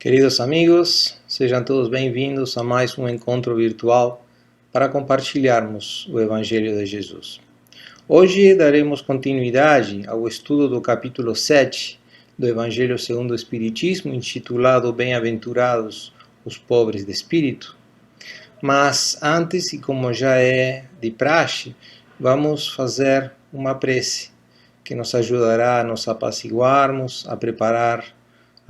Queridos amigos, sejam todos bem-vindos a mais um encontro virtual para compartilharmos o Evangelho de Jesus. Hoje daremos continuidade ao estudo do capítulo 7 do Evangelho segundo o Espiritismo, intitulado Bem-aventurados os pobres de espírito. Mas antes, e como já é de praxe, vamos fazer uma prece que nos ajudará a nos apaciguarmos, a preparar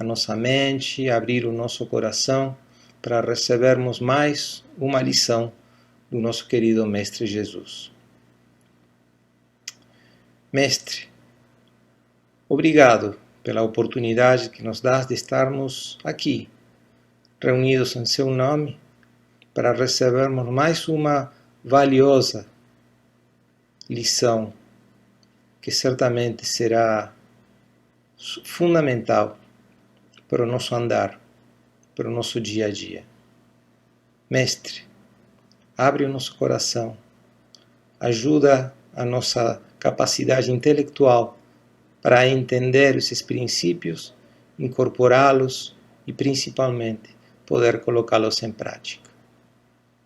a nossa mente, abrir o nosso coração para recebermos mais uma lição do nosso querido Mestre Jesus. Mestre, obrigado pela oportunidade que nos dás de estarmos aqui, reunidos em seu nome, para recebermos mais uma valiosa lição que certamente será fundamental para o nosso andar, para o nosso dia a dia. Mestre, abre o nosso coração, ajuda a nossa capacidade intelectual para entender esses princípios, incorporá-los e, principalmente, poder colocá-los em prática.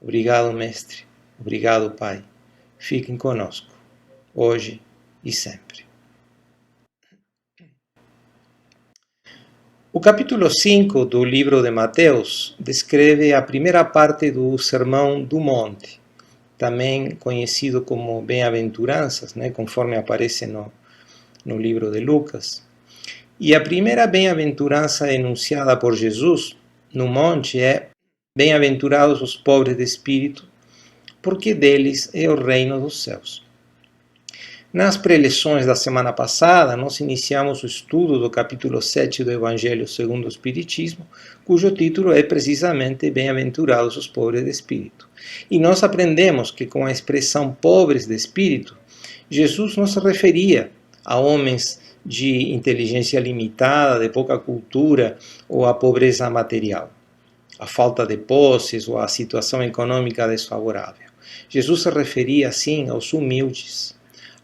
Obrigado, Mestre. Obrigado, Pai. Fiquem conosco, hoje e sempre. O capítulo 5 do livro de Mateus descreve a primeira parte do Sermão do Monte, também conhecido como Bem-aventuranças, conforme aparece no livro de Lucas. E a primeira bem-aventurança enunciada por Jesus no monte é: Bem-aventurados os pobres de espírito, porque deles é o reino dos céus. Nas preleções da semana passada, nós iniciamos o estudo do capítulo 7 do Evangelho segundo o Espiritismo, cujo título é precisamente Bem-aventurados os pobres de espírito. E nós aprendemos que com a expressão pobres de espírito, Jesus não se referia a homens de inteligência limitada, de pouca cultura ou à pobreza material, a falta de posses ou a situação econômica desfavorável. Jesus se referia, sim, aos humildes,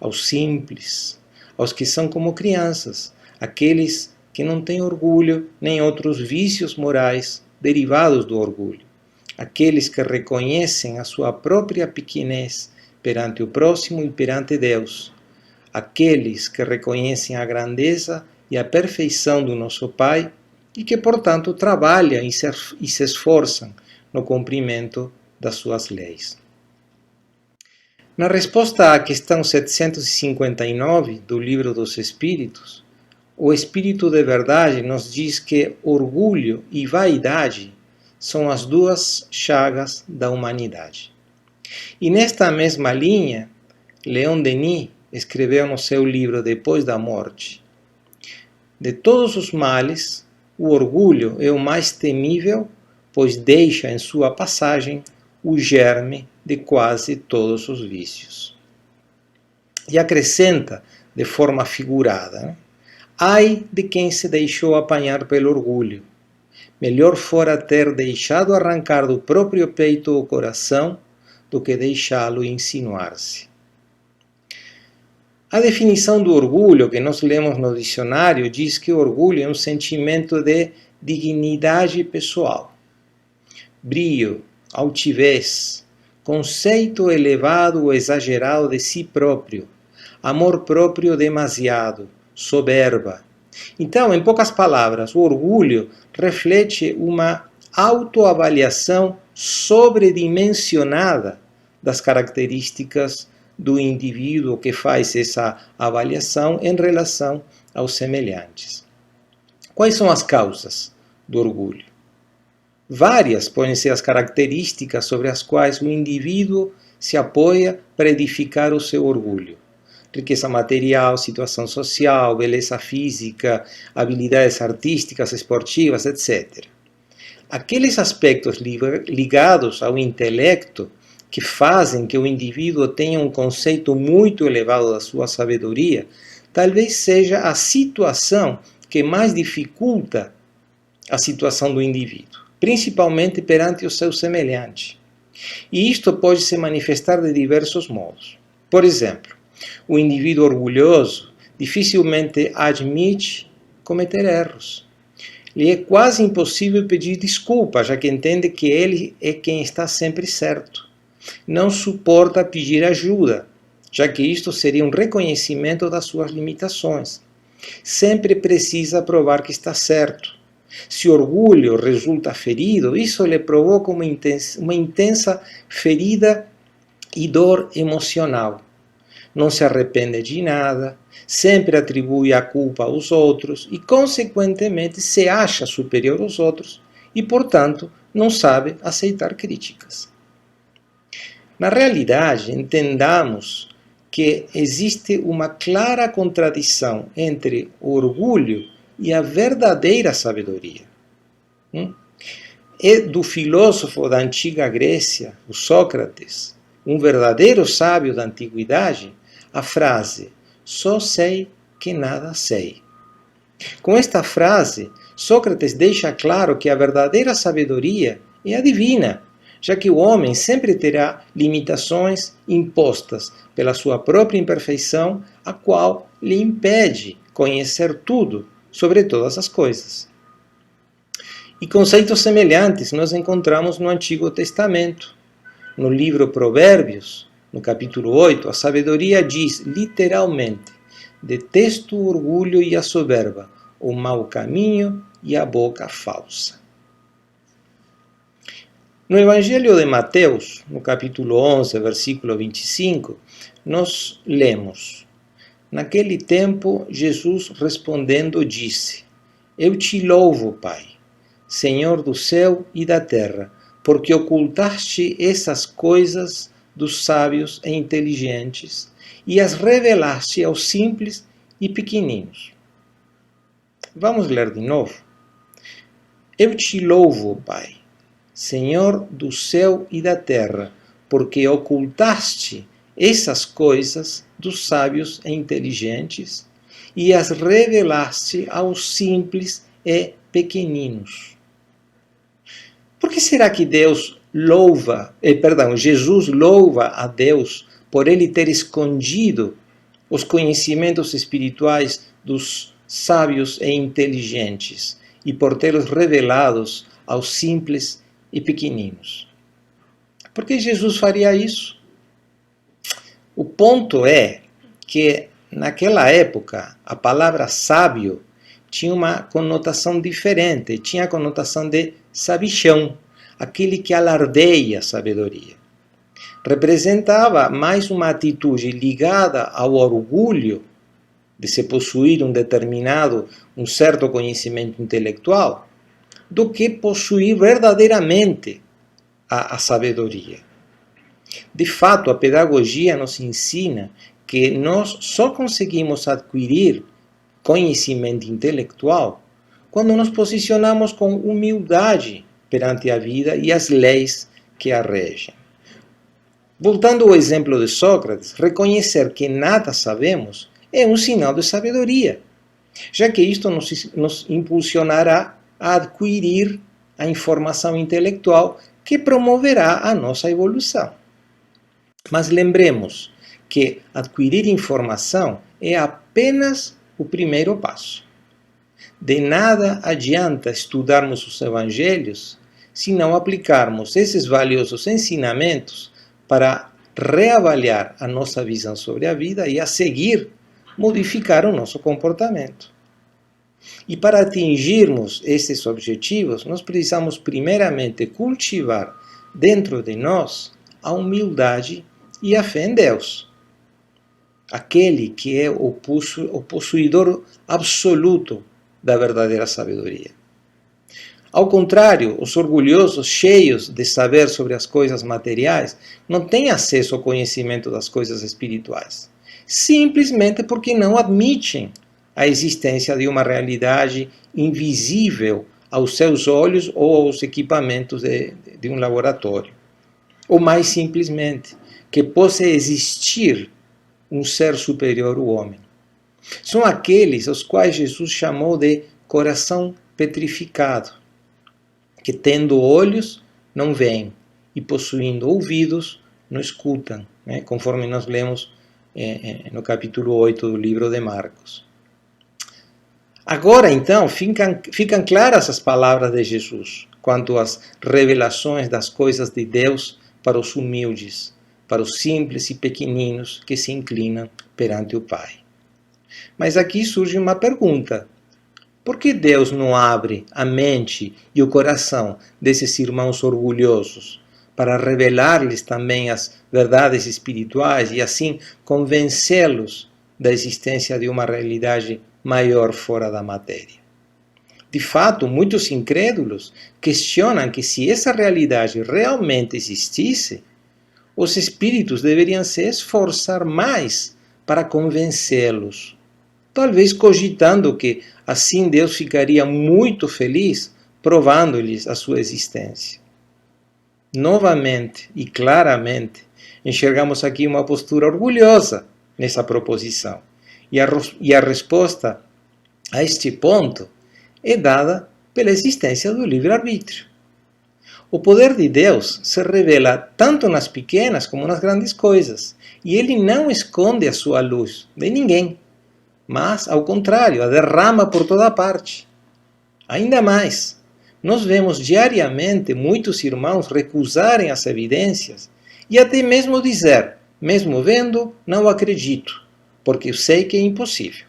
aos simples, aos que são como crianças, aqueles que não têm orgulho nem outros vícios morais derivados do orgulho, aqueles que reconhecem a sua própria pequenez perante o próximo e perante Deus, aqueles que reconhecem a grandeza e a perfeição do nosso Pai e que, portanto, trabalham e se esforçam no cumprimento das suas leis. Na resposta à questão 759 do Livro dos Espíritos, o Espírito de Verdade nos diz que orgulho e vaidade são as duas chagas da humanidade. E nesta mesma linha, Leon Denis escreveu no seu livro Depois da Morte: de todos os males, o orgulho é o mais temível, pois deixa em sua passagem o germe de quase todos os vícios. E acrescenta de forma figurada: ai de quem se deixou apanhar pelo orgulho. Melhor fora ter deixado arrancar do próprio peito o coração do que deixá-lo insinuar-se. A definição do orgulho que nós lemos no dicionário diz que o orgulho é um sentimento de dignidade pessoal, brio, altivez, conceito elevado ou exagerado de si próprio, amor próprio demasiado, soberba. Então, em poucas palavras, o orgulho reflete uma autoavaliação sobredimensionada das características do indivíduo que faz essa avaliação em relação aos semelhantes. Quais são as causas do orgulho? Várias podem ser as características sobre as quais o indivíduo se apoia para edificar o seu orgulho. Riqueza material, situação social, beleza física, habilidades artísticas, esportivas, etc. Aqueles aspectos ligados ao intelecto que fazem que o indivíduo tenha um conceito muito elevado da sua sabedoria, talvez seja a situação que mais dificulta a situação do indivíduo, principalmente perante o seu semelhante. E isto pode se manifestar de diversos modos. Por exemplo, o indivíduo orgulhoso dificilmente admite cometer erros. lhe é quase impossível pedir desculpa, já que entende que ele é quem está sempre certo. Não suporta pedir ajuda, já que isto seria um reconhecimento das suas limitações. Sempre precisa provar que está certo. Se o orgulho resulta ferido, isso lhe provoca uma intensa ferida e dor emocional. Não se arrepende de nada, sempre atribui a culpa aos outros e, consequentemente, se acha superior aos outros e, portanto, não sabe aceitar críticas. Na realidade, entendamos que existe uma clara contradição entre o orgulho e a verdadeira sabedoria. É do filósofo da antiga Grécia, o Sócrates, um verdadeiro sábio da antiguidade, a frase: só sei que nada sei. Com esta frase, Sócrates deixa claro que a verdadeira sabedoria é a divina, já que o homem sempre terá limitações impostas pela sua própria imperfeição, a qual lhe impede conhecer tudo sobre todas as coisas. E conceitos semelhantes nós encontramos no Antigo Testamento. No livro Provérbios, no capítulo 8, a sabedoria diz literalmente: detesto o orgulho e a soberba, o mau caminho e a boca falsa. No Evangelho de Mateus, no capítulo 11, versículo 25, nós lemos: naquele tempo, Jesus respondendo disse: eu te louvo, Pai, Senhor do céu e da terra, porque ocultaste essas coisas dos sábios e inteligentes e as revelaste aos simples e pequeninos. Vamos ler de novo. Eu te louvo, Pai, Senhor do céu e da terra, porque ocultaste essas coisas dos sábios e inteligentes e as revelaste aos simples e pequeninos. Por que será que Jesus louva a Deus por ele ter escondido os conhecimentos espirituais dos sábios e inteligentes e por tê-los revelados aos simples e pequeninos? Por que Jesus faria isso? O ponto é que, naquela época, a palavra sábio tinha uma conotação diferente, tinha a conotação de sabichão, aquele que alardeia sabedoria. Representava mais uma atitude ligada ao orgulho de se possuir um certo conhecimento intelectual, do que possuir verdadeiramente a sabedoria. De fato, a pedagogia nos ensina que nós só conseguimos adquirir conhecimento intelectual quando nos posicionamos com humildade perante a vida e as leis que a regem. Voltando ao exemplo de Sócrates, reconhecer que nada sabemos é um sinal de sabedoria, já que isto nos impulsionará a adquirir a informação intelectual que promoverá a nossa evolução. Mas lembremos que adquirir informação é apenas o primeiro passo. De nada adianta estudarmos os evangelhos se não aplicarmos esses valiosos ensinamentos para reavaliar a nossa visão sobre a vida e, a seguir, modificar o nosso comportamento. E para atingirmos esses objetivos, nós precisamos primeiramente cultivar dentro de nós a humildade e a fé em Deus, aquele que é o possuidor absoluto da verdadeira sabedoria. Ao contrário, os orgulhosos, cheios de saber sobre as coisas materiais, não têm acesso ao conhecimento das coisas espirituais, simplesmente porque não admitem a existência de uma realidade invisível aos seus olhos ou aos equipamentos de um laboratório. Ou mais simplesmente, que possa existir um ser superior ao homem. São aqueles aos quais Jesus chamou de coração petrificado, que tendo olhos não veem e possuindo ouvidos não escutam, né? Conforme nós lemos no capítulo 8 do livro de Marcos. Agora, então, ficam claras as palavras de Jesus quanto às revelações das coisas de Deus para os humildes, para os simples e pequeninos que se inclinam perante o Pai. Mas aqui surge uma pergunta: por que Deus não abre a mente e o coração desses irmãos orgulhosos para revelar-lhes também as verdades espirituais e assim convencê-los da existência de uma realidade maior fora da matéria? De fato, muitos incrédulos questionam que se essa realidade realmente existisse, os espíritos deveriam se esforçar mais para convencê-los, talvez cogitando que assim Deus ficaria muito feliz provando-lhes a sua existência. Novamente e claramente, enxergamos aqui uma postura orgulhosa nessa proposição. E a resposta a este ponto é dada pela existência do livre-arbítrio. O poder de Deus se revela tanto nas pequenas como nas grandes coisas, e ele não esconde a sua luz de ninguém, mas, ao contrário, a derrama por toda parte. Ainda mais, nós vemos diariamente muitos irmãos recusarem as evidências e até mesmo dizer, mesmo vendo, não acredito, porque eu sei que é impossível.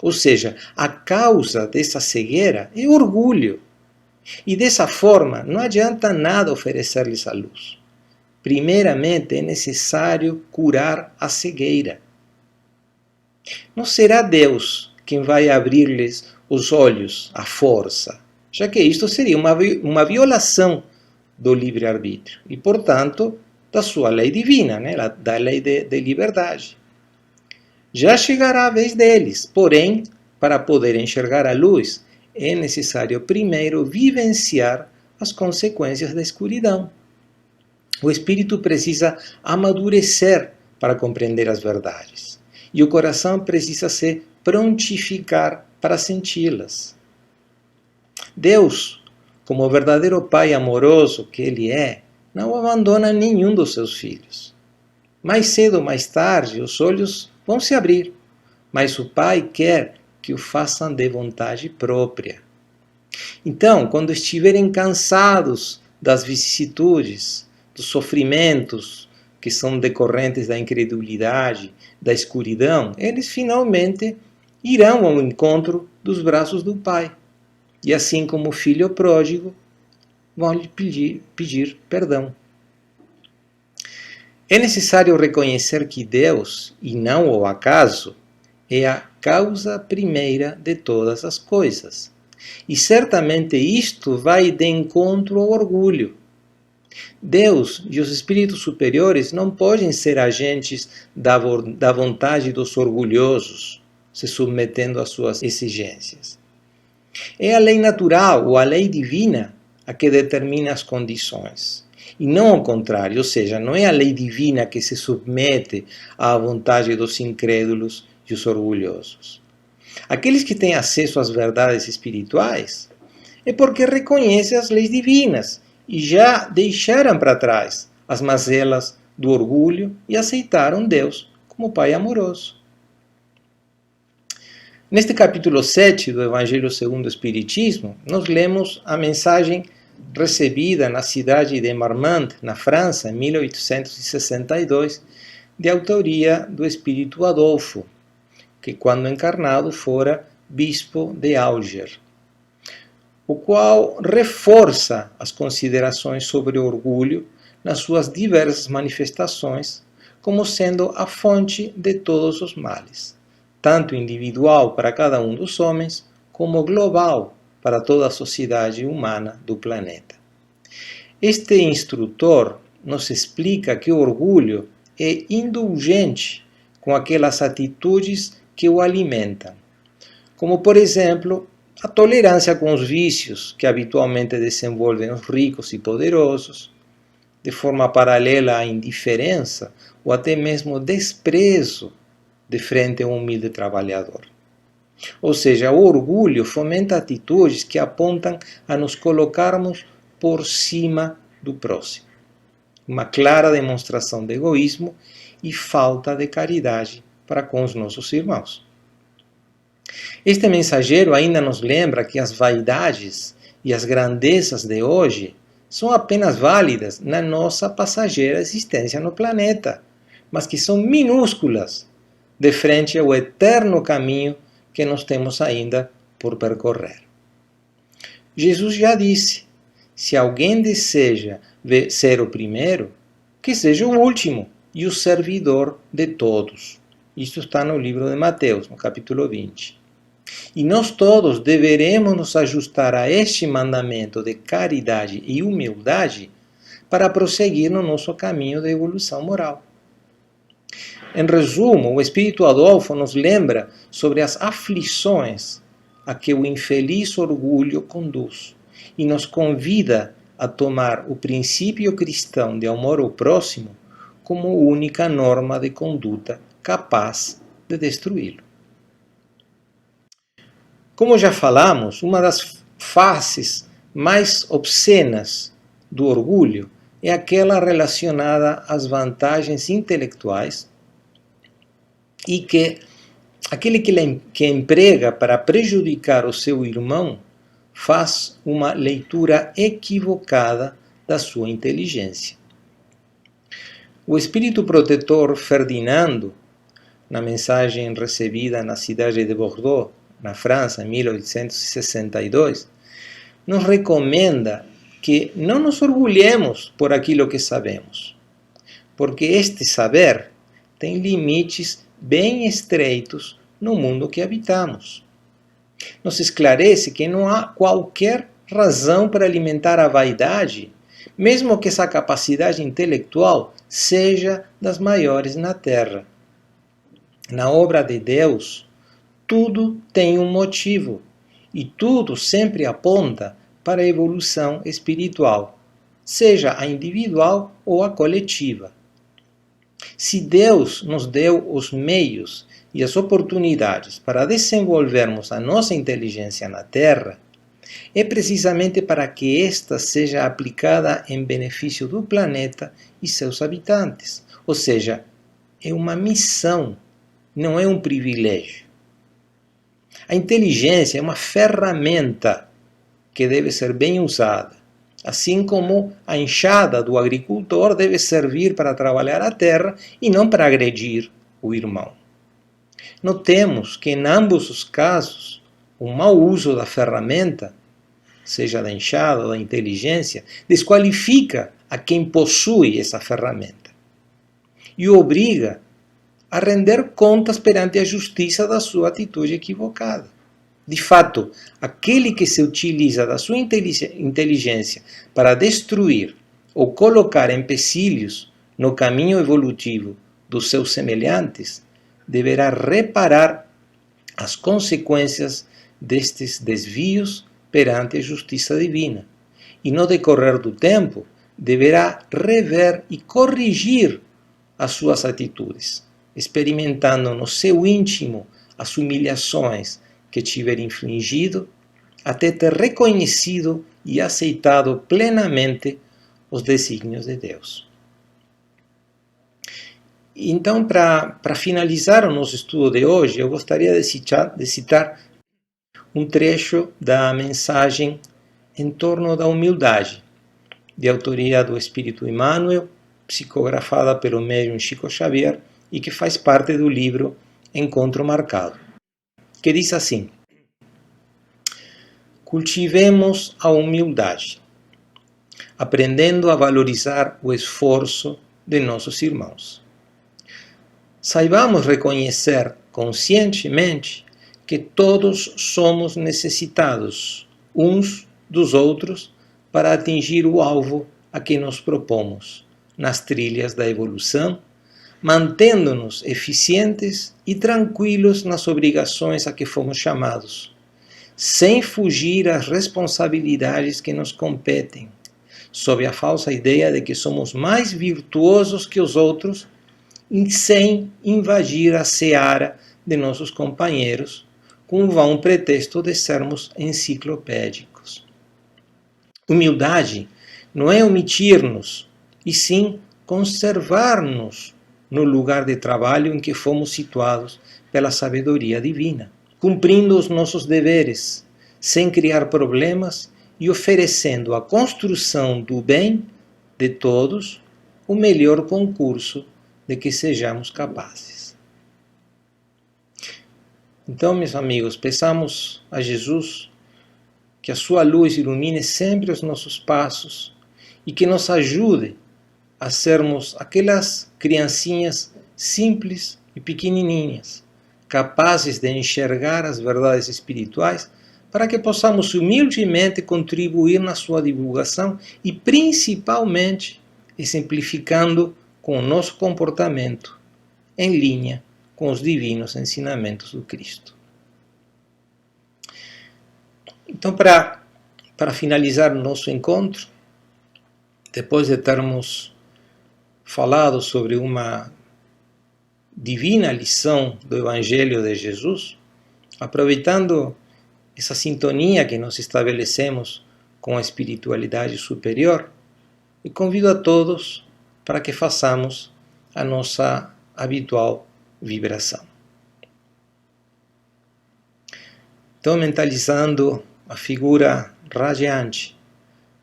Ou seja, a causa dessa cegueira é orgulho. E dessa forma, não adianta nada oferecer-lhes a luz. Primeiramente, é necessário curar a cegueira. Não será Deus quem vai abrir-lhes os olhos à força, já que isto seria uma violação do livre-arbítrio e, portanto, da sua lei divina, né? Da lei de liberdade. Já chegará a vez deles, porém, para poder enxergar a luz, é necessário primeiro vivenciar as consequências da escuridão. O espírito precisa amadurecer para compreender as verdades, e o coração precisa se prontificar para senti-las. Deus, como o verdadeiro Pai amoroso que Ele é, não abandona nenhum dos seus filhos. Mais cedo ou mais tarde, os olhos vão se abrir, mas o Pai quer que o façam de vontade própria. Então, quando estiverem cansados das vicissitudes, dos sofrimentos que são decorrentes da incredulidade, da escuridão, eles finalmente irão ao encontro dos braços do Pai. E assim como o filho pródigo, vão lhe pedir perdão. É necessário reconhecer que Deus, e não o acaso, é a causa primeira de todas as coisas. E certamente isto vai de encontro ao orgulho. Deus e os espíritos superiores não podem ser agentes da vontade dos orgulhosos, se submetendo às suas exigências. É a lei natural ou a lei divina a que determina as condições, e não ao contrário, ou seja, não é a lei divina que se submete à vontade dos incrédulos e os orgulhosos. Aqueles que têm acesso às verdades espirituais é porque reconhecem as leis divinas e já deixaram para trás as mazelas do orgulho e aceitaram Deus como Pai amoroso. Neste capítulo 7 do Evangelho segundo o Espiritismo, nós lemos a mensagem recebida na cidade de Marmande, na França, em 1862, de autoria do espírito Adolfo, que quando encarnado fora bispo de Alger, o qual reforça as considerações sobre o orgulho nas suas diversas manifestações, como sendo a fonte de todos os males, tanto individual para cada um dos homens, como global para toda a sociedade humana do planeta. Este instrutor nos explica que o orgulho é indulgente com aquelas atitudes que o alimentam, como, por exemplo, a tolerância com os vícios que habitualmente desenvolvem os ricos e poderosos, de forma paralela à indiferença ou até mesmo desprezo de frente a um humilde trabalhador. Ou seja, o orgulho fomenta atitudes que apontam a nos colocarmos por cima do próximo. Uma clara demonstração de egoísmo e falta de caridade para com os nossos irmãos. Este mensageiro ainda nos lembra que as vaidades e as grandezas de hoje são apenas válidas na nossa passageira existência no planeta, mas que são minúsculas de frente ao eterno caminho que nós temos ainda por percorrer. Jesus já disse: se alguém deseja ser o primeiro, que seja o último e o servidor de todos. Isto está no livro de Mateus, no capítulo 20. E nós todos deveremos nos ajustar a este mandamento de caridade e humildade para prosseguir no nosso caminho de evolução moral. Em resumo, o Espírito Adolfo nos lembra sobre as aflições a que o infeliz orgulho conduz e nos convida a tomar o princípio cristão de amor ao próximo como única norma de conduta capaz de destruí-lo. Como já falamos, uma das faces mais obscenas do orgulho é aquela relacionada às vantagens intelectuais e que aquele que emprega para prejudicar o seu irmão faz uma leitura equivocada da sua inteligência. O espírito protetor Ferdinando, na mensagem recebida na cidade de Bordeaux, na França, em 1862, nos recomenda que não nos orgulhemos por aquilo que sabemos, porque este saber tem limites bem estreitos no mundo que habitamos. Nos esclarece que não há qualquer razão para alimentar a vaidade, mesmo que essa capacidade intelectual seja das maiores na Terra. Na obra de Deus, tudo tem um motivo, e tudo sempre aponta para a evolução espiritual, seja a individual ou a coletiva. Se Deus nos deu os meios e as oportunidades para desenvolvermos a nossa inteligência na Terra, é precisamente para que esta seja aplicada em benefício do planeta e seus habitantes. Ou seja, é uma missão, não é um privilégio. A inteligência é uma ferramenta que deve ser bem usada, assim como a enxada do agricultor deve servir para trabalhar a terra e não para agredir o irmão. Notemos que em ambos os casos, o mau uso da ferramenta, seja da enxada ou da inteligência, desqualifica a quem possui essa ferramenta e o obriga a render contas perante a justiça da sua atitude equivocada. De fato, aquele que se utiliza da sua inteligência para destruir ou colocar empecilhos no caminho evolutivo dos seus semelhantes, deverá reparar as consequências destes desvios perante a justiça divina, e no decorrer do tempo deverá rever e corrigir as suas atitudes, experimentando no seu íntimo as humilhações que tiver infligido, até ter reconhecido e aceitado plenamente os desígnios de Deus. Então, para finalizar o nosso estudo de hoje, eu gostaria de citar um trecho da mensagem Em torno da humildade, de autoria do Espírito Emmanuel, psicografada pelo médium Chico Xavier e que faz parte do livro Encontro Marcado, que diz assim: cultivemos a humildade, aprendendo a valorizar o esforço de nossos irmãos. Saibamos reconhecer conscientemente que todos somos necessitados uns dos outros para atingir o alvo a que nos propomos nas trilhas da evolução, mantendo-nos eficientes e tranquilos nas obrigações a que fomos chamados, sem fugir às responsabilidades que nos competem, sob a falsa ideia de que somos mais virtuosos que os outros e sem invadir a seara de nossos companheiros com o vão pretexto de sermos enciclopédicos. Humildade não é omitir-nos, e sim conservar-nos no lugar de trabalho em que fomos situados pela sabedoria divina. cumprindo os nossos deveres, sem criar problemas e oferecendo à construção do bem de todos o melhor concurso de que sejamos capazes. Então, meus amigos, peçamos a Jesus que a sua luz ilumine sempre os nossos passos e que nos ajude a sermos aquelas criancinhas simples e pequenininhas, capazes de enxergar as verdades espirituais, para que possamos humildemente contribuir na sua divulgação e, principalmente, exemplificando com o nosso comportamento em linha com os divinos ensinamentos do Cristo. Então, para finalizar o nosso encontro, depois de termos falado sobre uma divina lição do Evangelho de Jesus, aproveitando essa sintonia que nós estabelecemos com a espiritualidade superior, e convido a todos para que façamos a nossa habitual vibração. Então, mentalizando a figura radiante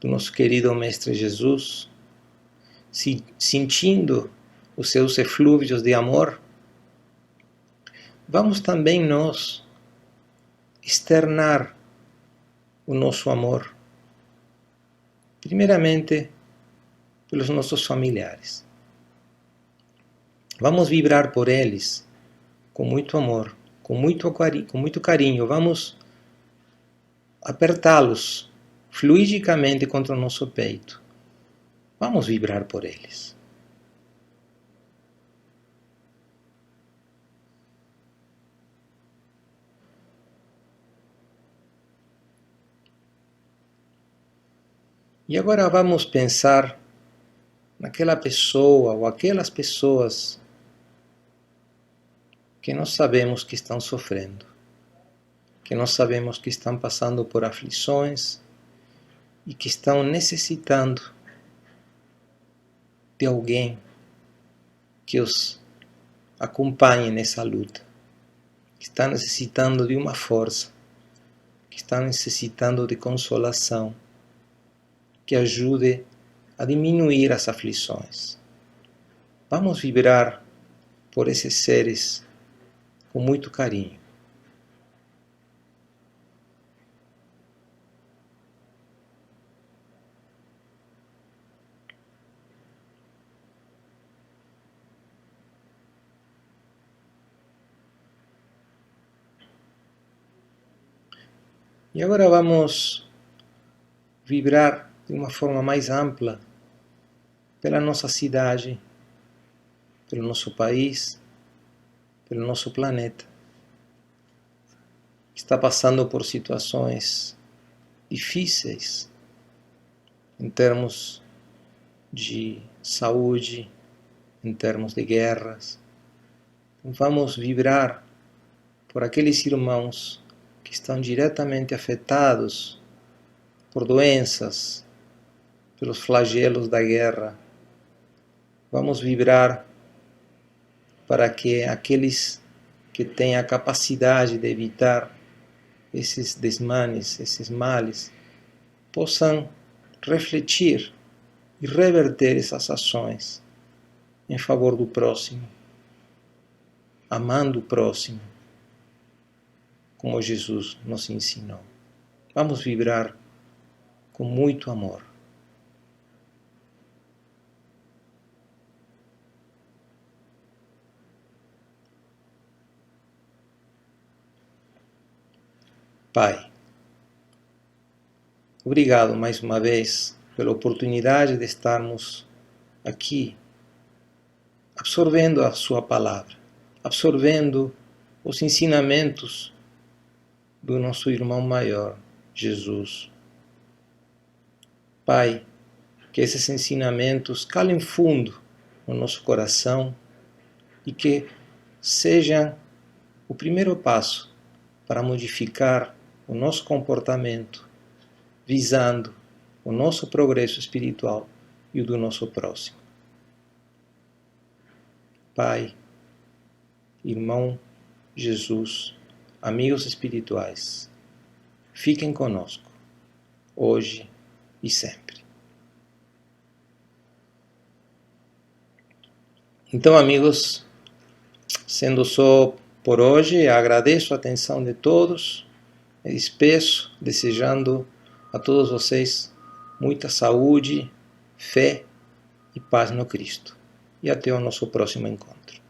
do nosso querido Mestre Jesus, sentindo os seus eflúvios de amor, vamos também nós externar o nosso amor, primeiramente pelos nossos familiares. Vamos vibrar por eles com muito amor, com muito carinho. Vamos apertá-los fluidicamente contra o nosso peito. Vamos vibrar por eles. E agora vamos pensar naquela pessoa ou aquelas pessoas que nós sabemos que estão sofrendo, que nós sabemos que estão passando por aflições e que estão necessitando de alguém que os acompanhe nessa luta, que está necessitando de uma força, que está necessitando de consolação, que ajude a diminuir as aflições. Vamos vibrar por esses seres com muito carinho. E agora vamos vibrar de uma forma mais ampla pela nossa cidade, pelo nosso país, pelo nosso planeta, que está passando por situações difíceis em termos de saúde, em termos de guerras. Vamos vibrar por aqueles irmãos que estão diretamente afetados por doenças, pelos flagelos da guerra. Vamos vibrar para que aqueles que têm a capacidade de evitar esses desmanes, esses males, possam refletir e reverter essas ações em favor do próximo, amando o próximo, como Jesus nos ensinou. Vamos vibrar com muito amor. Pai, obrigado mais uma vez pela oportunidade de estarmos aqui, absorvendo a Sua palavra, absorvendo os ensinamentos do nosso irmão maior, Jesus. Pai, que esses ensinamentos calem fundo no nosso coração e que sejam o primeiro passo para modificar o nosso comportamento, visando o nosso progresso espiritual e o do nosso próximo. Pai, irmão Jesus, amigos espirituais, fiquem conosco, hoje e sempre. Então, amigos, sendo só por hoje, agradeço a atenção de todos e despeço desejando a todos vocês muita saúde, fé e paz no Cristo. E até o nosso próximo encontro.